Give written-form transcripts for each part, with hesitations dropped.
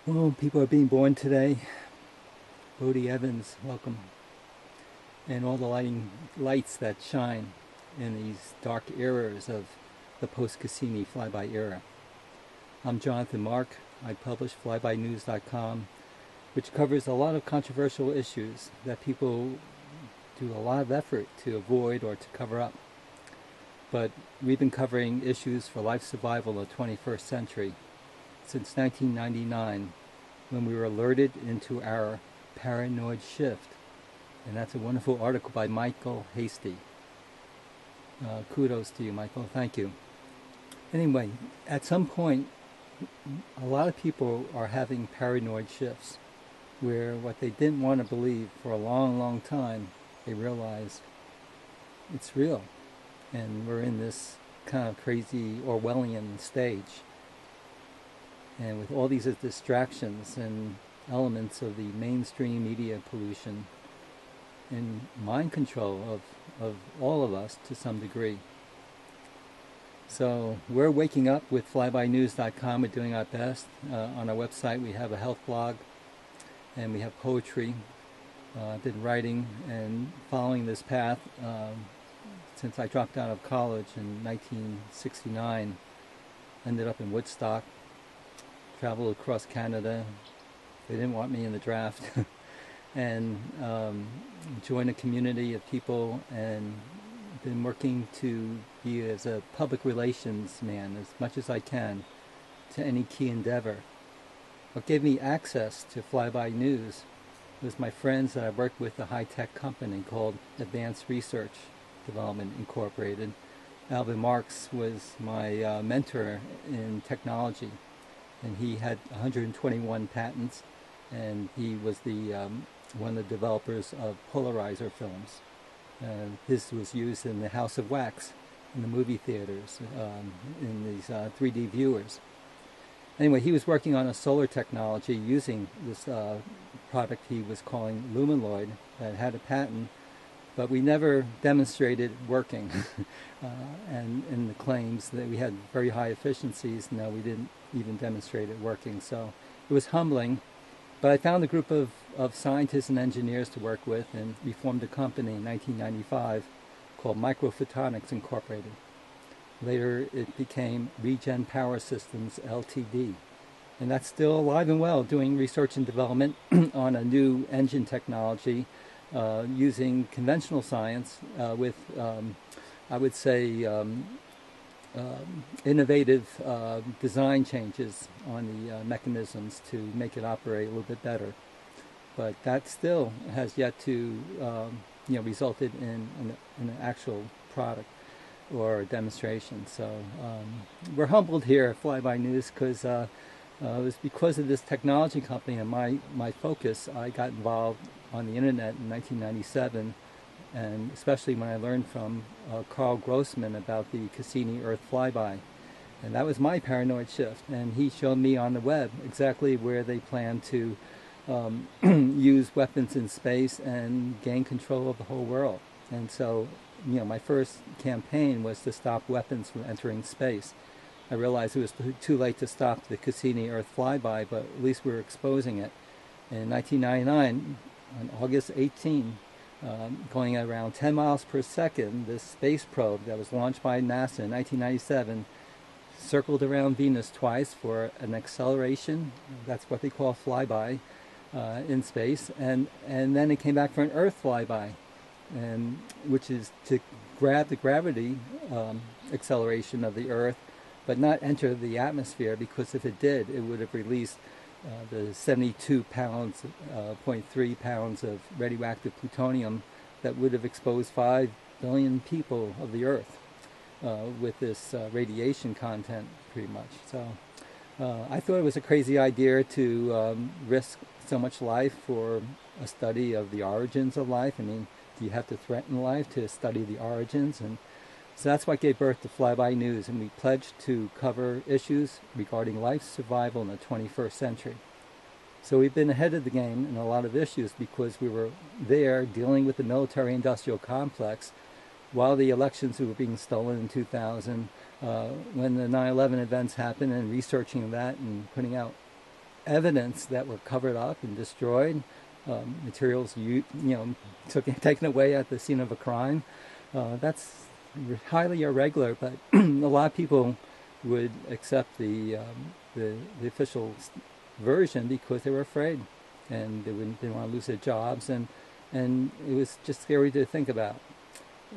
Well, people are being born today. Bodie Evans, welcome. And all the lights that shine in these dark eras of the post-Cassini Flyby era. I'm Jonathan Mark. I publish flybynews.com, which covers a lot of controversial issues that people do a lot of effort to avoid or to cover up. But we've been covering issues for life survival of the 21st century since 1999, when we were alerted into our paranoid shift. And that's a wonderful article by Michael Hasty. Kudos to you, Michael. Thank you. Anyway, at some point, a lot of people are having paranoid shifts where what they didn't want to believe for a long, long time, they realize it's real. And we're in this kind of crazy Orwellian stage. And with all these distractions and elements of the mainstream media pollution and mind control of all of us to some degree. So we're waking up with flybynews.com. We're doing our best. On our website we have a health blog and we have poetry. I've been writing and following this path since I dropped out of college in 1969. Ended up in Woodstock. Traveled across Canada. They didn't want me in the draft. And joined a community of people and been working to be as a public relations man as much as I can to any key endeavor. What gave me access to Flyby News was my friends that I worked with, a high-tech company called Advanced Research Development Incorporated. Alvin Marks was my mentor in technology. And he had 121 patents, and he was the one of the developers of polarizer films. His was used in the House of Wax, in the movie theaters, in these 3D viewers. Anyway, he was working on a solar technology using this product he was calling Luminoid that had a patent, but we never demonstrated working. And in the claims that we had very high efficiencies, no, we didn't even demonstrate it working. So it was humbling. But I found a group of scientists and engineers to work with, and we formed a company in 1995 called Microphotonics Incorporated. Later it became Regen Power Systems Ltd. And that's still alive and well, doing research and development on a new engine technology using conventional science with, I would say, innovative design changes on the mechanisms to make it operate a little bit better. But that still has yet to resulted in an actual product or a demonstration. So we're humbled here at Flyby News because it was because of this technology company and my focus. I got involved on the internet in 1997, and especially when I learned from Carl Grossman about the Cassini Earth flyby. And that was my paranoid shift. And he showed me on the web exactly where they plan to use weapons in space and gain control of the whole world. And so, my first campaign was to stop weapons from entering space. I realized it was too late to stop the Cassini Earth flyby, but at least we were exposing it. In 1999, on August 18, going at around 10 miles per second, this space probe that was launched by NASA in 1997 circled around Venus twice for an acceleration. That's what they call flyby in space. And then it came back for an Earth flyby, which is to grab the gravity acceleration of the Earth, but not enter the atmosphere, because if it did, it would have released the 72 pounds, 0.3 pounds of radioactive plutonium that would have exposed 5 billion people of the Earth with this radiation content, pretty much. So I thought it was a crazy idea to risk so much life for a study of the origins of life. I mean, do you have to threaten life to study the origins? And so that's what gave birth to Flyby News, and we pledged to cover issues regarding life survival in the 21st century. So we've been ahead of the game in a lot of issues because we were there dealing with the military-industrial complex while the elections were being stolen in 2000, when the 9/11 events happened, and researching that and putting out evidence that were covered up and destroyed, materials taken away at the scene of a crime. That's highly irregular, but a lot of people would accept the official version because they were afraid, and they didn't want to lose their jobs, and it was just scary to think about.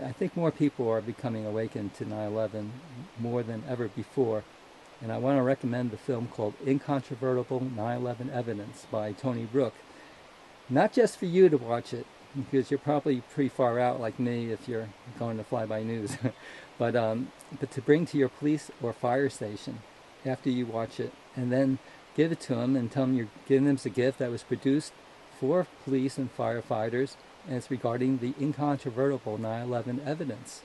I think more people are becoming awakened to 9/11 more than ever before, and I want to recommend the film called Incontrovertible 9/11 Evidence by Tony Rook. Not just for you to watch it, because you're probably pretty far out like me if you're going to Flyby News, but to bring to your police or fire station after you watch it, and then give it to them and tell them you're giving them as a gift that was produced for police and firefighters, and it's regarding the incontrovertible 9/11 evidence.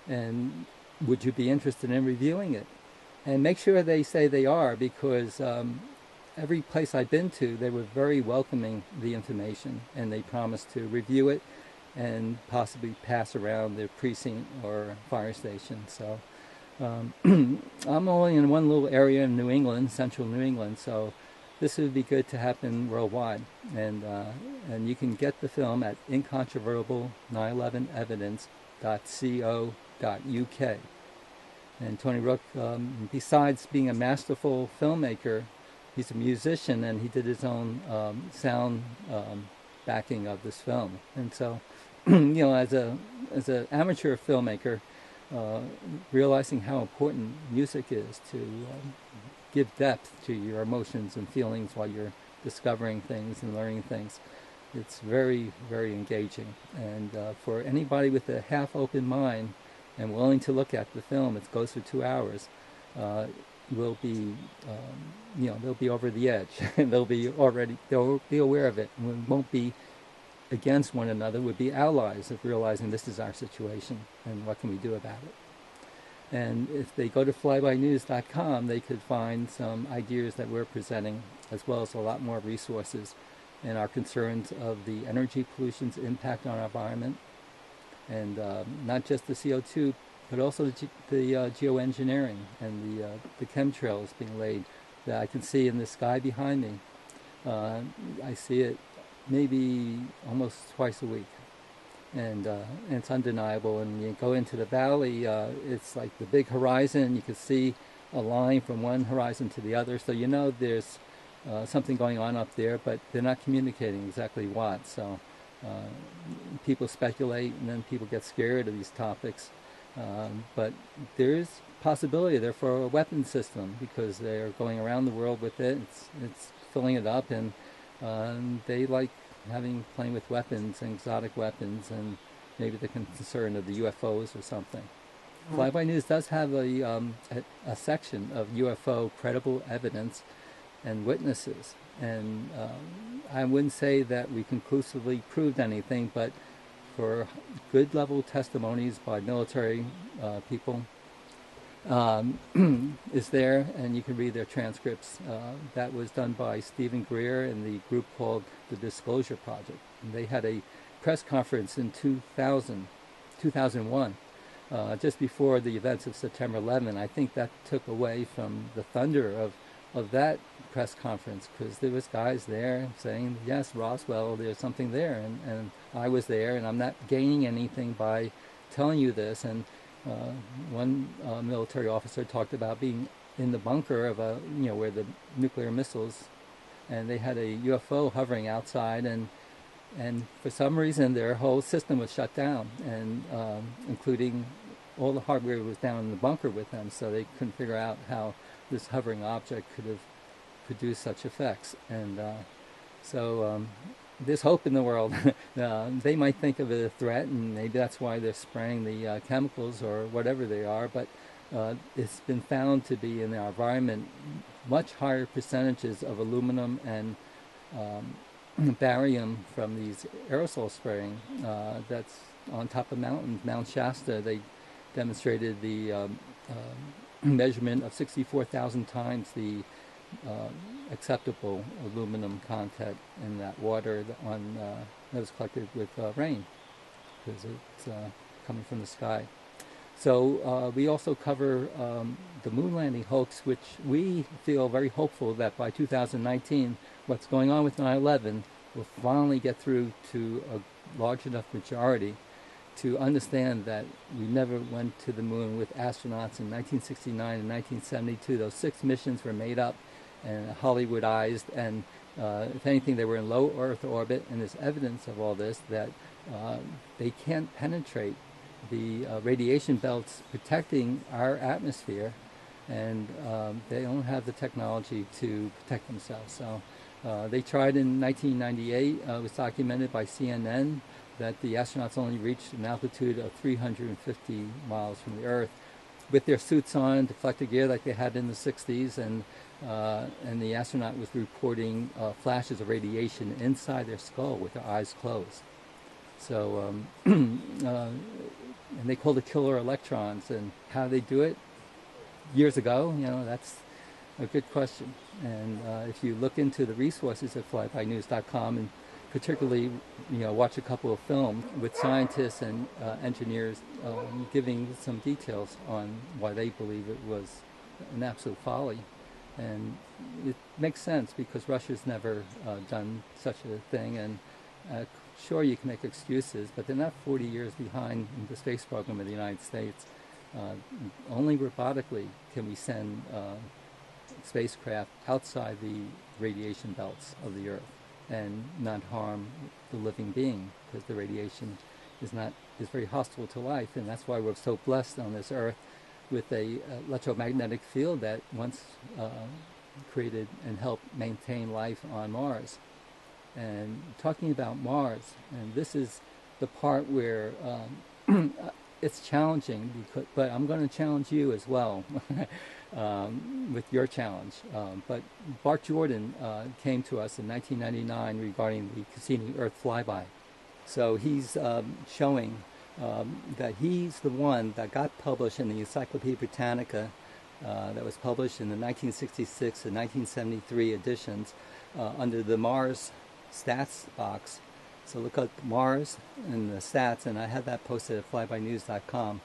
And would you be interested in reviewing it? And make sure they say they are, because every place I've been to, they were very welcoming the information, and they promised to review it and possibly pass around their precinct or fire station. So I'm only in one little area in New England, central New England, so this would be good to happen worldwide. And you can get the film at incontrovertible911evidence.co.uk. And Tony Rook, besides being a masterful filmmaker, he's a musician, and he did his own sound backing of this film. And so, as an amateur filmmaker, realizing how important music is to give depth to your emotions and feelings while you're discovering things and learning things, it's very, very engaging. And for anybody with a half-open mind and willing to look at the film, it goes for 2 hours, will be, they'll be over the edge, and they'll be aware of it, and won't be against one another, would be allies of realizing this is our situation and what can we do about it. And if they go to flybynews.com, they could find some ideas that we're presenting, as well as a lot more resources, and our concerns of the energy pollution's impact on our environment, and not just the CO2, but also the geoengineering and the chemtrails being laid that I can see in the sky behind me. I see it maybe almost twice a week, and it's undeniable. And you go into the valley, it's like the big horizon. You can see a line from one horizon to the other, so there's something going on up there, but they're not communicating exactly what. So people speculate, and then people get scared of these topics. But there is possibility there for a weapons system, because they're going around the world with it. It's filling it up, and they like playing with weapons, exotic weapons, and maybe the concern of the UFOs or something. Flyby News does have a section of UFO credible evidence and witnesses, and I wouldn't say that we conclusively proved anything, but for good level testimonies by military people is there, and you can read their transcripts. That was done by Stephen Greer and the group called the Disclosure Project. And they had a press conference in 2001, just before the events of September 11. I think that took away from the thunder of that press conference, because there was guys there saying, yes, Roswell, there's something there, and I was there, and I'm not gaining anything by telling you this. And one military officer talked about being in the bunker of where the nuclear missiles, and they had a UFO hovering outside, and for some reason their whole system was shut down, and including all the hardware was down in the bunker with them, so they couldn't figure out how this hovering object could have produced such effects. And so there's hope in the world. They might think of it as a threat, and maybe that's why they're spraying the chemicals or whatever they are, but it's been found to be in our environment much higher percentages of aluminum and barium from these aerosol spraying that's on top of mountains. Mount Shasta, they demonstrated the measurement of 64,000 times the acceptable aluminum content in that water that was collected with rain, because it's coming from the sky. So we also cover the moon landing hoax, which we feel very hopeful that by 2019, what's going on with 9/11 will finally get through to a large enough majority to understand that we never went to the moon with astronauts in 1969 and 1972. Those 6 missions were made up and Hollywoodized, and if anything, they were in low Earth orbit, and there's evidence of all this that they can't penetrate the radiation belts protecting our atmosphere, and they don't have the technology to protect themselves. So they tried in 1998. It was documented by CNN that the astronauts only reached an altitude of 350 miles from the Earth with their suits on, deflector gear like they had in the 60s, and the astronaut was reporting flashes of radiation inside their skull with their eyes closed. So, and they called it killer electrons. And how they do it years ago, that's a good question. And if you look into the resources at flybynews.com, and particularly, watch a couple of films with scientists and engineers giving some details on why they believe it was an absolute folly. And it makes sense because Russia's never done such a thing. And sure, you can make excuses, but they're not 40 years behind in the space program of the United States. Only robotically can we send spacecraft outside the radiation belts of the Earth and not harm the living being, because the radiation is very hostile to life, and that's why we're so blessed on this Earth with a electromagnetic field that once created and helped maintain life on Mars. And talking about Mars, and this is the part where it's challenging, but I'm going to challenge you as well with your challenge. But Bart Jordan came to us in 1999 regarding the Cassini Earth Flyby. So he's showing that he's the one that got published in the Encyclopedia Britannica that was published in the 1966 and 1973 editions under the Mars stats box. So look at Mars and the stats, and I have that posted at flybynews.com.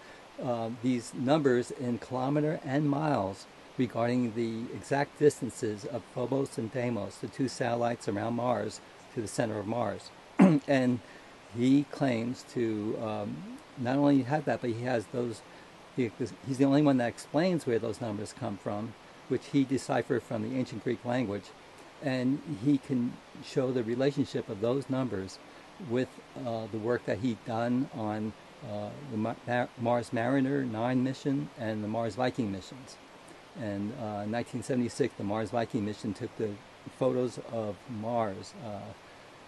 These numbers in kilometer and miles regarding the exact distances of Phobos and Deimos, the 2 satellites around Mars, to the center of Mars. And he claims to not only have that, but he has those. He's the only one that explains where those numbers come from, which he deciphered from the ancient Greek language. And he can show the relationship of those numbers with the work that he'd done on the Mars Mariner 9 mission and the Mars Viking missions. And in 1976, the Mars Viking mission took the photos of Mars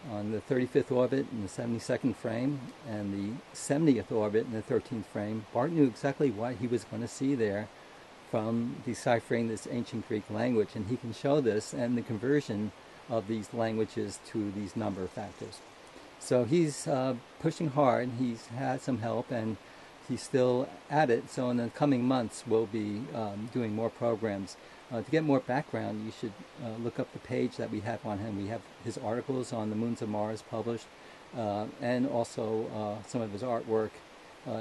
on the 35th orbit in the 72nd frame and the 70th orbit in the 13th frame. Bart knew exactly what he was going to see there from deciphering this ancient Greek language, and he can show this and the conversion of these languages to these number factors. So he's pushing hard. He's had some help, and he's still at it. So in the coming months, we'll be doing more programs. To get more background, you should look up the page that we have on him. We have his articles on the moons of Mars published, and also some of his artwork.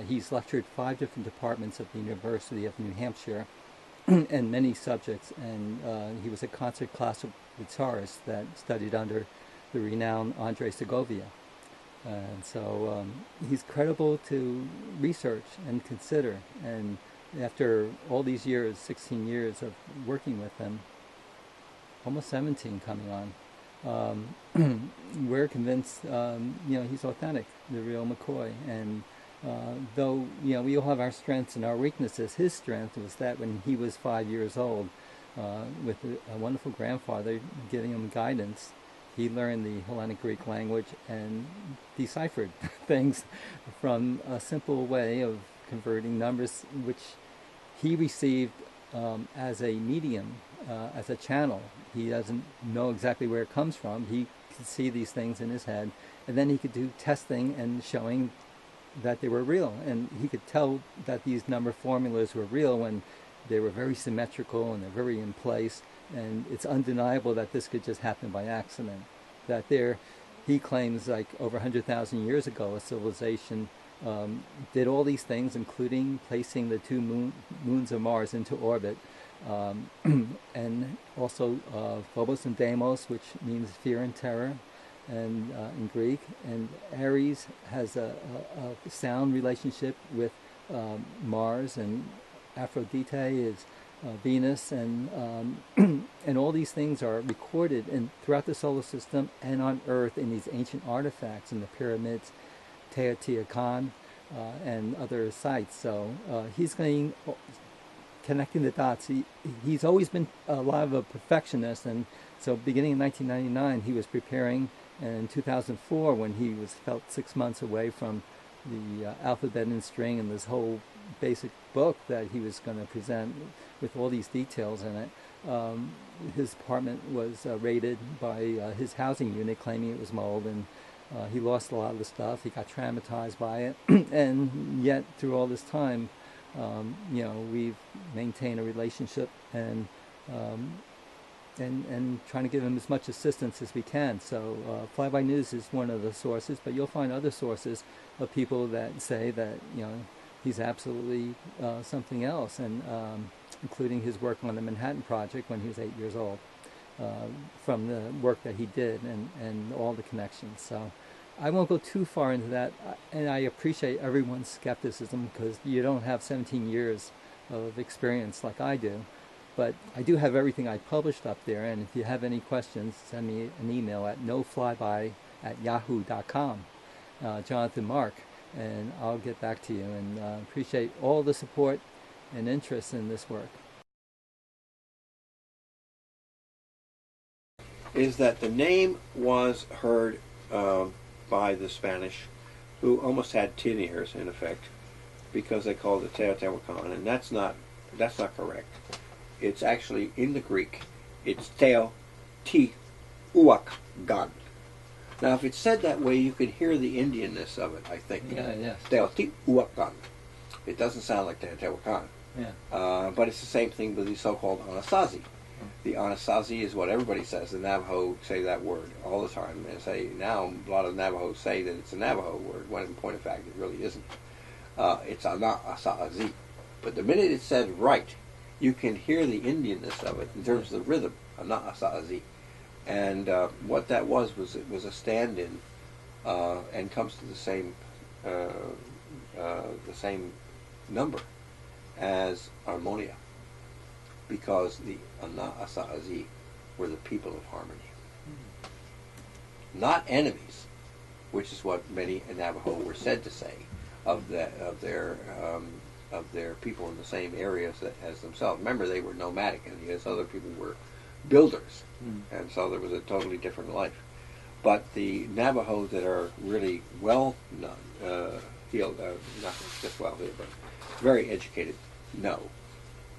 He's lectured 5 different departments of the University of New Hampshire and many subjects, and he was a concert classical guitarist that studied under the renowned Andre Segovia. And so he's credible to research and consider. And after all these years, 16 years of working with him, almost 17 coming on, we're convinced, he's authentic, the real McCoy. And though, we all have our strengths and our weaknesses, his strength was that when he was 5 years old, with a wonderful grandfather giving him guidance, he learned the Hellenic Greek language and deciphered things from a simple way of converting numbers, which he received as a medium, as a channel. He doesn't know exactly where it comes from. He could see these things in his head, and then he could do testing and showing that they were real. And he could tell that these number formulas were real when they were very symmetrical and they're very in place. And it's undeniable that this could just happen by accident. That he claims, like over 100,000 years ago, a civilization did all these things, including placing the two moons of Mars into orbit, and also Phobos and Deimos, which means fear and terror, and in Greek. And Aries has a sound relationship with Mars, and Aphrodite is Venus, and and all these things are recorded throughout the solar system and on Earth in these ancient artifacts in the pyramids, Teotihuacan, and other sites. So he's going connecting the dots. He's always been a lot of a perfectionist, and so beginning in 1999, he was preparing. And in 2004, when he felt 6 months away from the alphabet and string and this whole basic book that he was going to present with all these details in it, his apartment was raided by his housing unit, claiming it was mold, and he lost a lot of the stuff. He got traumatized by it, and yet through all this time, we've maintained a relationship and trying to give him as much assistance as we can. So Flyby News is one of the sources, but you'll find other sources of people that say that he's absolutely something else, and including his work on the Manhattan Project when he was 8 years old, from the work that he did and all the connections. So I won't go too far into that, and I appreciate everyone's skepticism because you don't have 17 years of experience like I do. But I do have everything I published up there, and if you have any questions, send me an email at noflyby@yahoo.com, Jonathan Mark, and I'll get back to you, and appreciate all the support and interest in this work. Is that the name was heard by the Spanish, who almost had tin ears, in effect, because they called it Teotihuacan, and that's not correct. It's actually, in the Greek, it's Teotihuacan. Now, if it's said that way, you can hear the Indianness of it, I think. Yeah, yes. Teotihuacan. It doesn't sound like Teotihuacan. Yeah. But it's the same thing with the so-called Anasazi. The Anasazi is what everybody says. The Navajo say that word all the time. They say now a lot of Navajos say that it's a Navajo word, when in point of fact it really isn't. It's Anasazi. But the minute it's said right, you can hear the Indianness of it in terms of the rhythm, Anasazi. And what that was it was a stand-in, and comes to the same number as harmonia, because the Anasazi were the people of harmony, not enemies, which is what many Navajo were said to say of their people in the same areas as themselves. Remember, they were nomadic, and these other people were builders, and so there was a totally different life. But the Navajo that are really well-heeled, not just well-heeled, but very educated, know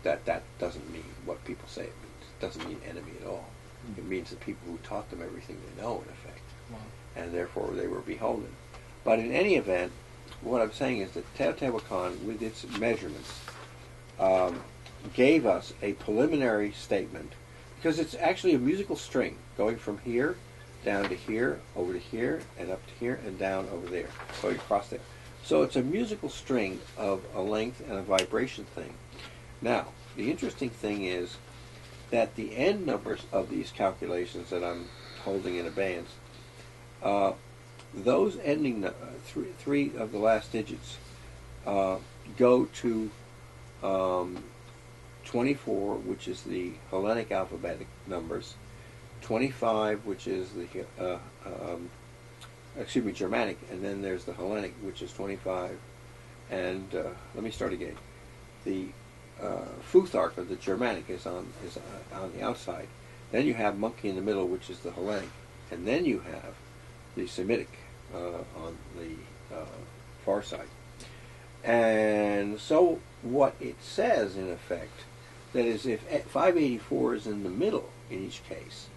that doesn't mean what people say it means. It doesn't mean enemy at all. It means the people who taught them everything they know, in effect. Wow. And therefore they were beholden. But in any event, what I'm saying is that Teotihuacan, with its measurements, gave us a preliminary statement, because it's actually a musical string going from here down to here, over to here, and up to here, and down over there, going across there. So it's a musical string of a length and a vibration thing. Now, the interesting thing is that the end numbers of these calculations that I'm holding in abeyance, those ending three of the last digits go to 24, which is the Hellenic alphabetic numbers, 25, which is the Germanic, and then there's the Hellenic, which is 25. And let me start again. The Futhark, of the Germanic, is on the outside. Then you have monkey in the middle, which is the Hellenic, and then you have the Semitic on the far side. And so what it says, in effect, that is, if 584 is in the middle in each case,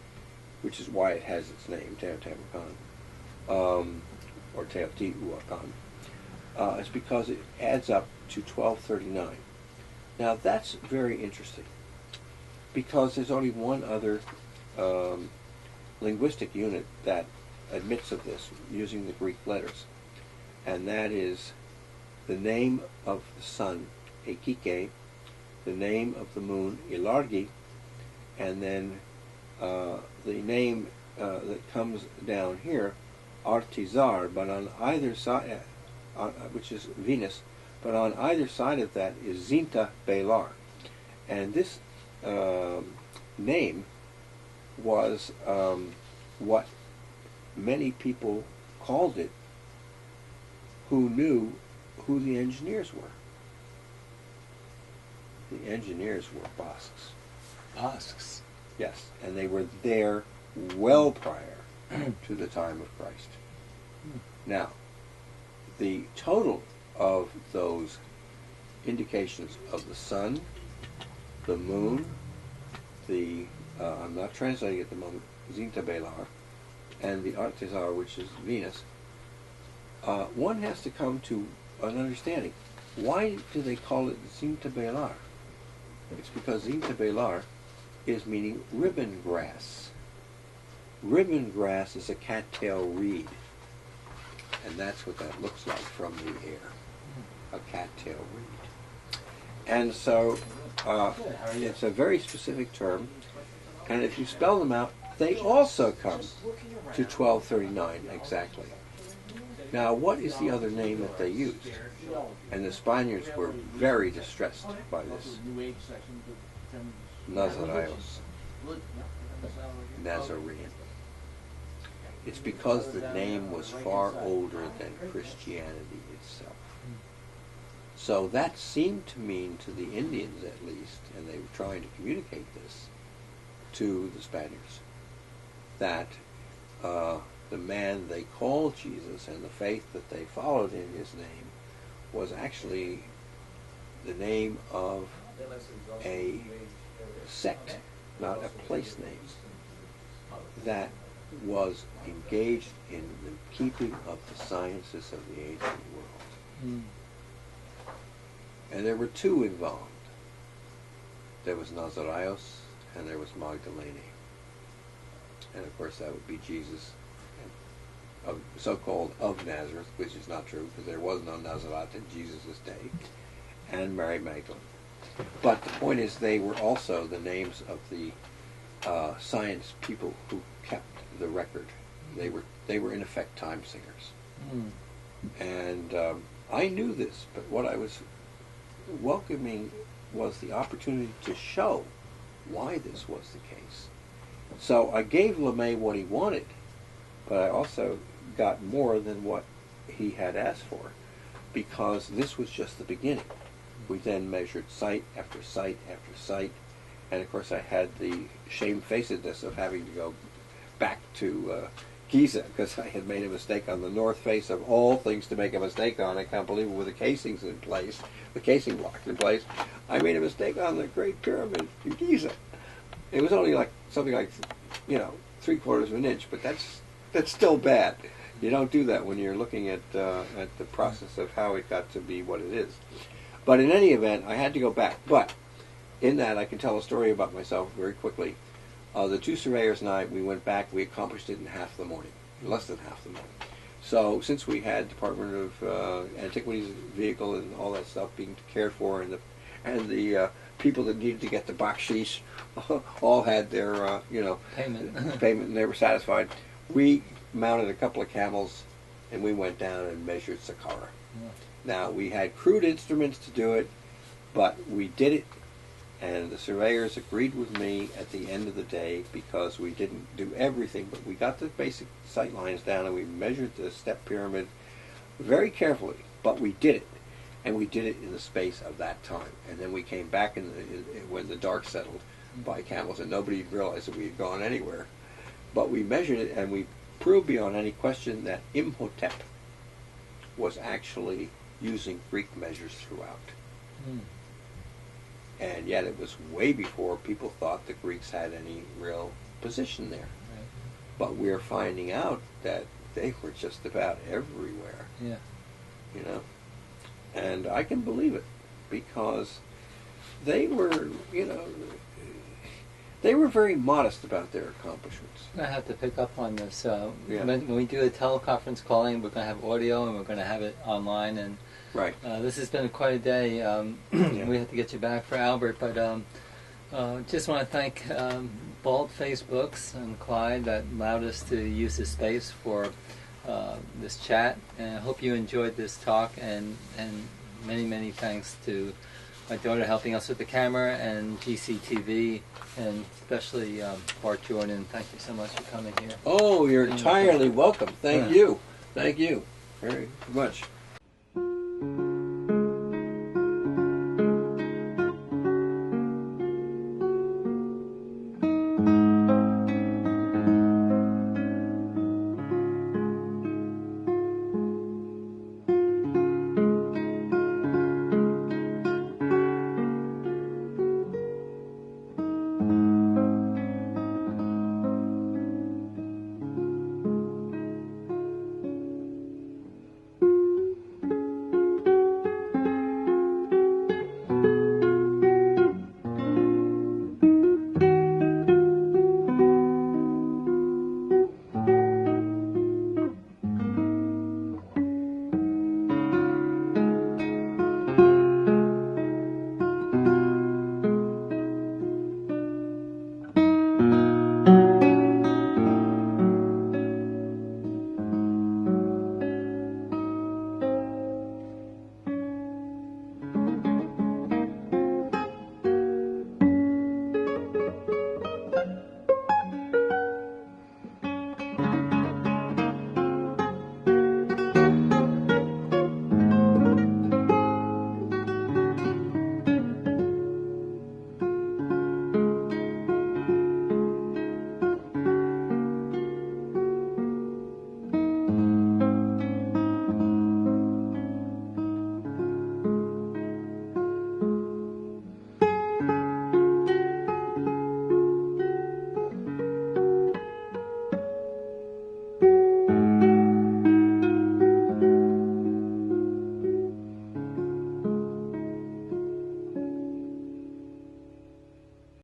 which is why it has its name, Teotihuacan, or Teotihuacan, it's because it adds up to 1239. Now that's very interesting, because there's only one other linguistic unit that admits of this using the Greek letters, and that is the name of the sun, Ekike, the name of the moon, Ilargi, and then the name that comes down here, Artizar, but on either side, which is Venus, but on either side of that is Zinta Belar. And this name was what many people called it who knew who the engineers were. The engineers were Basques. Basques. Yes, and they were there well prior to the time of Christ. Now, the total of those indications of the sun, the moon, the, I'm not translating at the moment, Zinta Belar, and the Artizar, which is Venus, one has to come to an understanding. Why do they call it Zinta Belar? It's because Zinta Belar is meaning ribbon grass. Ribbon grass is a cattail reed, and that's what that looks like from the air, a cattail reed. And so it's a very specific term, and if you spell them out, they also come to 1239 exactly. Now, what is the other name that they used? And the Spaniards were very distressed by this. Nazareos. Nazarene. It's because the name was far older than Christianity itself. So that seemed to mean to the Indians at least, and they were trying to communicate this to the Spaniards, that the man they called Jesus and the faith that they followed in his name was actually the name of a sect, not a place name, that was engaged in the keeping of the sciences of the ancient world. And there were two involved. There was Nazareos and there was Magdalene. And of course that would be Jesus, so-called of Nazareth, which is not true because there was no Nazareth in Jesus' day, and Mary Magdalene. But the point is they were also the names of the science people who kept the record. They were in effect time singers. And I knew this, but what I was welcoming was the opportunity to show why this was the case. So I gave LeMay what he wanted, but I also got more than what he had asked for, because this was just the beginning. We then measured site after site after site, and of course I had the shamefacedness of having to go back to Giza, because I had made a mistake on the north face of all things to make a mistake on. I can't believe it, with the casings in place, the casing blocks in place. I made a mistake on the Great Pyramid in Giza. It was only like something like, 3/4 of an inch, but that's still bad. You don't do that when you're looking at the process of how it got to be what it is. But in any event, I had to go back. But in that, I can tell a story about myself very quickly. The two surveyors and I, we went back. We accomplished it in half the morning, less than half the morning. So since we had Department of Antiquities vehicle and all that stuff being cared for, and the people that needed to get the bakshish all had their payment, and they were satisfied. We mounted a couple of camels, and we went down and measured Saqqara. Yeah. Now, we had crude instruments to do it, but we did it, and the surveyors agreed with me at the end of the day, because we didn't do everything, but we got the basic sight lines down, and we measured the step pyramid very carefully, but we did it, and we did it in the space of that time. And then we came back when the dark settled by camels, and nobody realized that we had gone anywhere. But we measured it, and we proved beyond any question that Imhotep was actually using Greek measures throughout. And yet it was way before people thought the Greeks had any real position there. Right. But we're finding out that they were just about everywhere. Yeah. And I can believe it, because they were, they were very modest about their accomplishments. I have to pick up on this. When we do a teleconference calling, we're going to have audio, and we're going to have it online, and Right. This has been quite a day. Yeah. We have to get you back for Albert, but just want to thank Bald Face Books and Clyde that allowed us to use this space for this chat. And I hope you enjoyed this talk, and many thanks to my daughter helping us with the camera, and GCTV, and especially Bart Jordan. Thank you so much for coming here. Oh, you're entirely welcome. Thank you. Thank you very much.